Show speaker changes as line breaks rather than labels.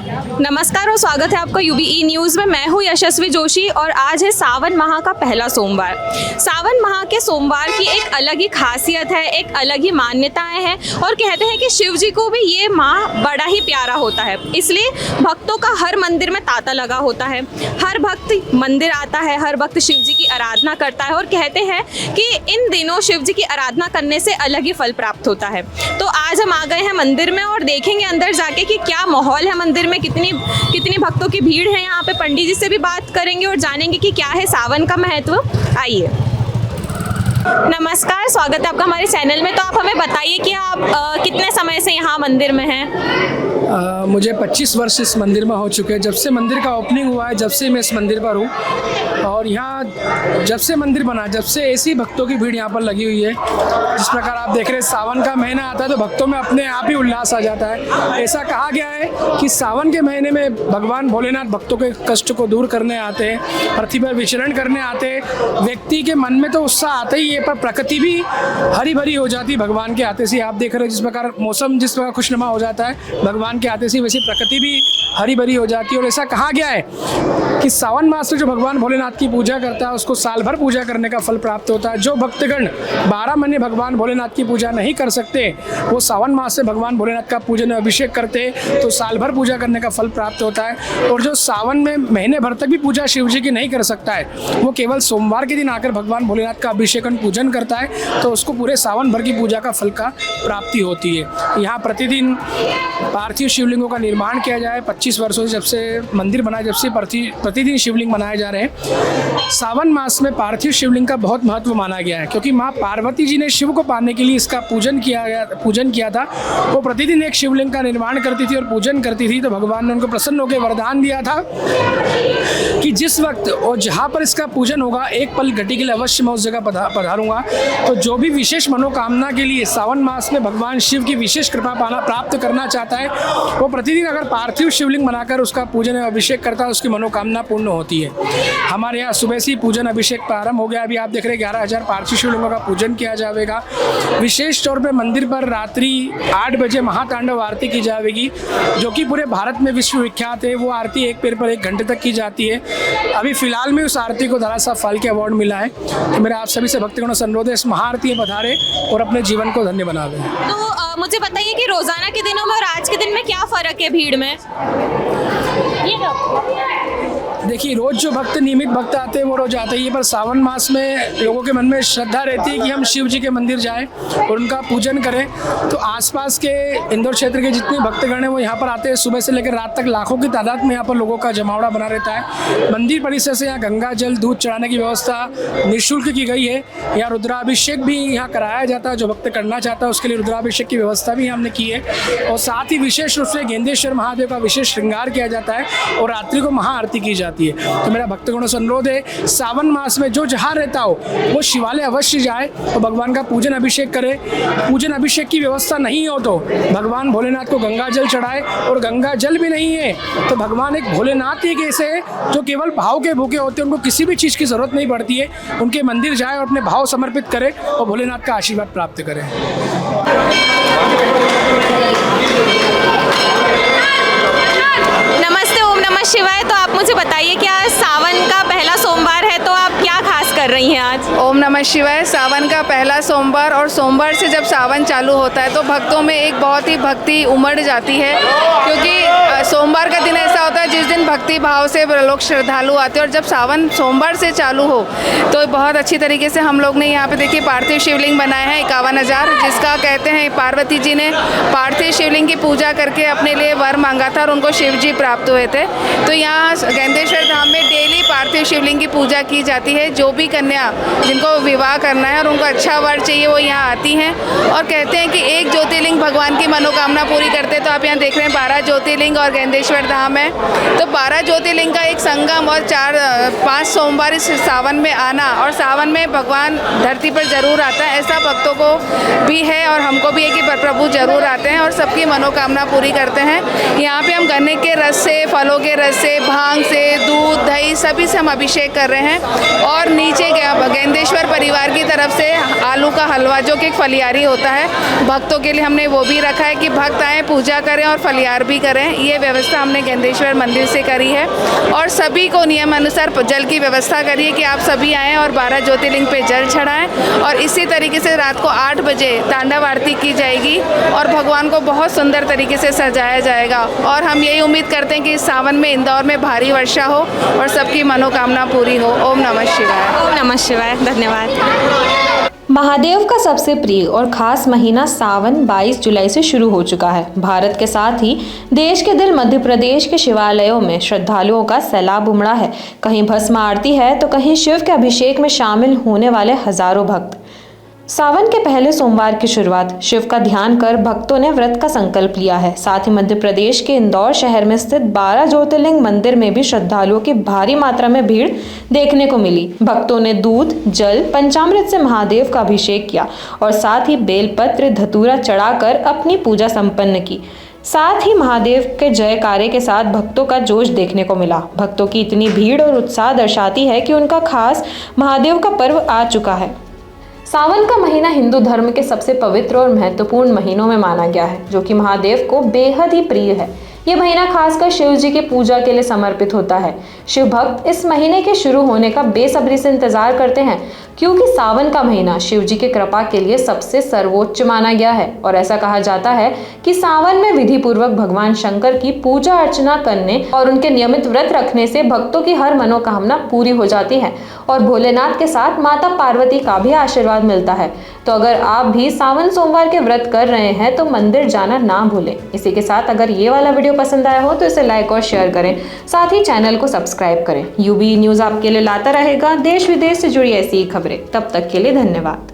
नमस्कार और स्वागत है आपका यूबीई न्यूज़ में। मैं हूँ यशस्वी जोशी और आज है सावन माह का पहला सोमवार। सावन माह के सोमवार की एक अलग ही खासियत है, एक अलग ही मान्यताएं हैं और कहते हैं कि शिव जी को भी ये माह बड़ा ही प्यारा होता है। इसलिए भक्तों का हर मंदिर में तांता लगा होता है, हर भक्त मंदिर आता है, हर भक्त शिव जी की आराधना करता है और कहते हैं कि इन दिनों शिव जी की आराधना करने से अलग ही फल प्राप्त होता है। तो आज हम आ गए हैं मंदिर में और देखेंगे अंदर जाके कि क्या माहौल है मंदिर में, कितनी भक्तों की भीड़ है। यहाँ पे पंडित जी से भी बात करेंगे और जानेंगे कि क्या है सावन का महत्व। आइए। नमस्कार, स्वागत है आपका हमारे चैनल में। तो आप हमें बताइए कि आप कितने समय से यहाँ मंदिर में हैं?
मुझे 25 वर्ष इस मंदिर में हो चुके हैं। जब से मंदिर का ओपनिंग हुआ है, जब से मैं इस मंदिर पर हूँ और यहाँ जब से मंदिर बना, जब से ऐसी भक्तों की भीड़ यहाँ पर लगी हुई है। जिस प्रकार आप देख रहे हैं, सावन का महीना आता है तो भक्तों में अपने आप ही उल्लास आ जाता है। ऐसा कहा गया है कि सावन के महीने में भगवान भोलेनाथ भक्तों के कष्ट को दूर करने आते हैं, पृथ्वी पर विचरण करने आते हैं। व्यक्ति के मन में तो उत्साह आता ही है, पर प्रकृति भी हरी भरी हो जाती है भगवान के आते से। आप देख रहे हैं जिस प्रकार मौसम जिस प्रकार खुशनुमा हो जाता है भगवान के आते से, वैसी प्रकृति भी हरी भरी हो जाती है। और ऐसा कहा गया है कि सावन मास में जो भगवान भोलेनाथ की पूजा करता है उसको साल भर पूजा करने का फल प्राप्त होता है। जो भक्तगण 12 महीने भगवान भोलेनाथ की पूजा नहीं कर सकते, वो सावन मास से भगवान भोलेनाथ का पूजन अभिषेक करते तो साल भर पूजा करने का फल प्राप्त होता है। और जो सावन में महीने भर तक भी पूजा शिव जी की नहीं कर सकता है, वो केवल सोमवार के दिन आकर भगवान भोलेनाथ का अभिषेकन पूजन करता है तो उसको पूरे सावन भर की पूजा का फल का प्राप्ति होती है। यहाँ प्रतिदिन पार्थिव शिवलिंगों का निर्माण किया जाए। 25 वर्षों से जब से मंदिर बना, जब से प्रतिदिन शिवलिंग बनाए जा रहे हैं। सावन मास में पार्थिव शिवलिंग का बहुत महत्व माना गया है, क्योंकि माँ पार्वती जी ने शिव को पाने के लिए इसका पूजन किया था। वो प्रतिदिन एक शिवलिंग का निर्माण करती थी और पूजन करती थी, तो भगवान ने उनको प्रसन्न होकर वरदान दिया था कि जिस वक्त और जहाँ पर इसका पूजन होगा, एक पल घटी के लिए अवश्य मैं उस जगह पधारूंगा। तो जो भी विशेष मनोकामना के लिए सावन मास में भगवान शिव की विशेष कृपा प्राप्त करना चाहता है, वो प्रतिदिन अगर पार्थिव शिवलिंग बनाकर उसका पूजन एवं अभिषेक करता है, उसकी मनोकामना पूर्ण होती है। हमारे यहाँ सुबह से पूजन अभिषेक प्रारंभ हो गया। अभी आप देख रहे हैं 11,000 पार्थिव शिवलिंगों का पूजन किया जाएगा। विशेष तौर पर मंदिर पर रात्रि 8 बजे महातांडव आरती की जाएगी, जो कि पूरे भारत में विश्व विख्यात है। वो आरती एक पैर पर 1 घंटे तक की जाती है। अभी फिलहाल में उस आरती को दादा साहब फाल्के अवार्ड मिला है। तो मेरा आप सभी से भक्तगणों से अनुरोध है, इस महाआरती में पधारे और अपने जीवन को धन्य बना लें।
तो मुझे बताइए कि रोजाना के दिनों में और आज के दिन में क्या फर्क है भीड़ में?
देखिए, रोज जो भक्त नियमित भक्त आते हैं वो रोज आते ही है, पर सावन मास में लोगों के मन में श्रद्धा रहती है कि हम शिव जी के मंदिर जाएं और उनका पूजन करें। तो आसपास के इंदौर क्षेत्र के जितने भक्तगण हैं वो यहाँ पर आते हैं। सुबह से लेकर रात तक लाखों की तादाद में यहाँ पर लोगों का जमावड़ा बना रहता है। मंदिर परिसर से यहाँ गंगा जल दूध चढ़ाने की व्यवस्था निःशुल्क की गई है। यहाँ रुद्राभिषेक भी यहाँ कराया जाता है। जो भक्त करना चाहता है उसके लिए रुद्राभिषेक की व्यवस्था भी हमने की है। और साथ ही विशेष रूप से गेंदेश्वर महादेव का विशेष श्रृंगार किया जाता है और रात्रि को महाआरती की जाती है। तो मेरा भक्तगणों से अनुरोध है, सावन मास में जो जहाँ रहता हो वो शिवालय अवश्य जाए और भगवान का पूजन अभिषेक करे। पूजन अभिषेक की व्यवस्था नहीं हो तो भगवान भोलेनाथ को गंगा जल चढ़ाए, और गंगा जल भी नहीं है तो भगवान एक भोलेनाथ एक ऐसे है जो केवल भाव के भूखे होते हैं, उनको किसी भी चीज़ की जरूरत नहीं पड़ती है। उनके मंदिर जाए और अपने भाव समर्पित करे और भोलेनाथ का आशीर्वाद प्राप्त करें।
नमस्ते, ओम नमः शिवाय। तो आप मुझे बताइए कि आज सावन का पहला सोमवार है, तो आप क्या खास कर रही हैं आज?
ओम नमः शिवाय। सावन का पहला सोमवार, और सोमवार से जब सावन चालू होता है तो भक्तों में एक बहुत ही भक्ति उमड़ जाती है, क्योंकि सोमवार का दिन ऐसा होता है जिस दिन भक्ति भाव से लोग श्रद्धालु आते हैं। और जब सावन सोमवार से चालू हो तो बहुत अच्छी तरीके से हम लोग ने यहाँ पे देखिए पार्थिव शिवलिंग बनाए हैं 51,000, जिसका कहते हैं पार्वती जी ने पार्थिव शिवलिंग की पूजा करके अपने लिए वर मांगा था और उनको शिव जी प्राप्त हुए थे। तो यहाँ गेंदेश्वर धाम में डेली पार्थिव शिवलिंग की पूजा की जाती है। जो भी कन्या जिनको विवाह करना है और उनको अच्छा वर चाहिए वो यहाँ आती हैं और कहते हैं कि एक ज्योतिर्लिंग भगवान की मनोकामना पूरी करते हैं। तो आप यहाँ देख रहे हैं 12 ज्योतिर्लिंग और गेंदेश्वर धाम है। तो 12 ज्योतिर्लिंग का एक संगम और 4-5 सोमवार इस सावन में आना, और सावन में भगवान धरती पर जरूर आता है, ऐसा भक्तों को भी है और हमको भी है कि प्रभु जरूर आते हैं और सबकी मनोकामना पूरी करते हैं। यहाँ पे हम गन्ने के रस से, फलों के रस से, भांग से, दूध, दही सभी से हम अभिषेक कर रहे हैं। और नीचे गेंदेश्वर परिवार की तरफ से आलू का हलवा जो कि एक फलियारी होता है, भक्तों के लिए हमने वो भी रखा है कि भक्त आएँ, पूजा करें और फलियार भी करें। ये व्यवस्था हमने गेंदेश्वर मंदिर से करी है। और सभी को नियम अनुसार जल की व्यवस्था करिए कि आप सभी आएँ और 12 ज्योतिर्लिंग पे जल चढ़ाएं। और इसी तरीके से रात को 8 बजे तांडव आरती की जाएगी और भगवान को बहुत सुंदर तरीके से सजाया जाएगा। और हम यही उम्मीद करते हैं कि इस सावन में इंदौर में भारी वर्षा हो और सबकी मनोकामना पूरी हो। ओम नमः शिवाय।
ओम नमः शिवाय। धन्यवाद। महादेव का सबसे प्रिय और खास महीना सावन 22 जुलाई से शुरू हो चुका है। भारत के साथ ही देश के दिल मध्य प्रदेश के शिवालयों में श्रद्धालुओं का सैलाब उमड़ा है। कहीं भस्म आरती है तो कहीं शिव के अभिषेक में शामिल होने वाले हजारों भक्त। सावन के पहले सोमवार की शुरुआत शिव का ध्यान कर भक्तों ने व्रत का संकल्प लिया है। साथ ही मध्य प्रदेश के इंदौर शहर में स्थित 12 ज्योतिर्लिंग मंदिर में भी श्रद्धालुओं की भारी मात्रा में भीड़ देखने को मिली। भक्तों ने दूध, जल, पंचामृत से महादेव का अभिषेक किया और साथ ही बेलपत्र, धतूरा चढ़ाकर अपनी पूजा संपन्न की। साथ ही महादेव के जयकारे के साथ भक्तों का जोश देखने को मिला। भक्तों की इतनी भीड़ और उत्साह दर्शाती है कि उनका खास महादेव का पर्व आ चुका है। सावन का महीना हिंदू धर्म के सबसे पवित्र और महत्वपूर्ण महीनों में माना गया है, जो कि महादेव को बेहद ही प्रिय है। ये महीना खासकर शिव जी की पूजा के लिए समर्पित होता है। शिव भक्त इस महीने के शुरू होने का बेसब्री से इंतजार करते हैं, क्योंकि सावन का महीना शिव जी की कृपा के लिए सबसे सर्वोच्च माना गया है। और ऐसा कहा जाता है कि सावन में विधि पूर्वक भगवान शंकर की पूजा अर्चना करने और उनके नियमित व्रत रखने से भक्तों की हर मनोकामना पूरी हो जाती है और भोलेनाथ के साथ माता पार्वती का भी आशीर्वाद मिलता है। तो अगर आप भी सावन सोमवार के व्रत कर रहे हैं तो मंदिर जाना ना भूलें। इसी के साथ अगर ये वाला वीडियो पसंद आया हो तो इसे लाइक और शेयर करें, साथ ही चैनल को सब्सक्राइब करें। यूबी न्यूज़ आपके लिए लाता रहेगा देश विदेश से जुड़ी ऐसी ही खबरें। तब तक के लिए धन्यवाद।